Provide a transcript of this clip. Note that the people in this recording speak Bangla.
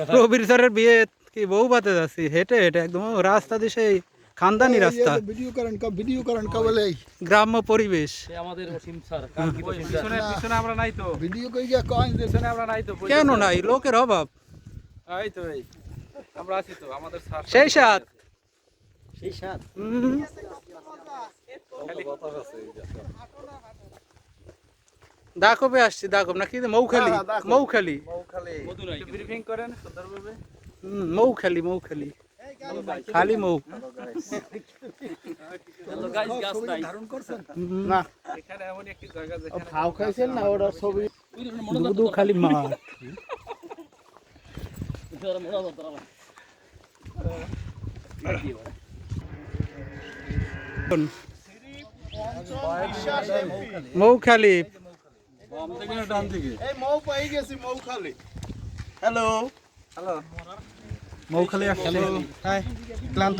প্রবীর স্যারের বিয়ে কি বউ বাতে যাচ্ছি হেঁটে হেঁটে একদম রাস্তা দিয়ে সেই খানদানি রাস্তা ভিডিও করেন বলে গ্রাম্য পরিবেশ আমাদের অসীম স্যার পিছনে আমরা নাই তো ভিডিও কই গিয়া কয়েন পিছনে আমরা নাই তো কেন নাই লোকের অভাব এই তো এই আমরা আছি তো আমাদের স্যার সেই সাত সেই সাত দাকবে আসছি দাকব নাকি মৌখালি মৌখালি ব্রিফিং করেন সুন্দরভাবে মৌখালি মৌখালি খালি মৌ গাইস গাছ নাই না এখানে এমন একটি জায়গা যেখানে ভাও খাইছেন না ওটা ছবি দুধু খালি মাছ মৌখালি এই মৌ পাই গেছি মৌখালি হ্যালো হ্যালো মৌখালি ক্লান্ত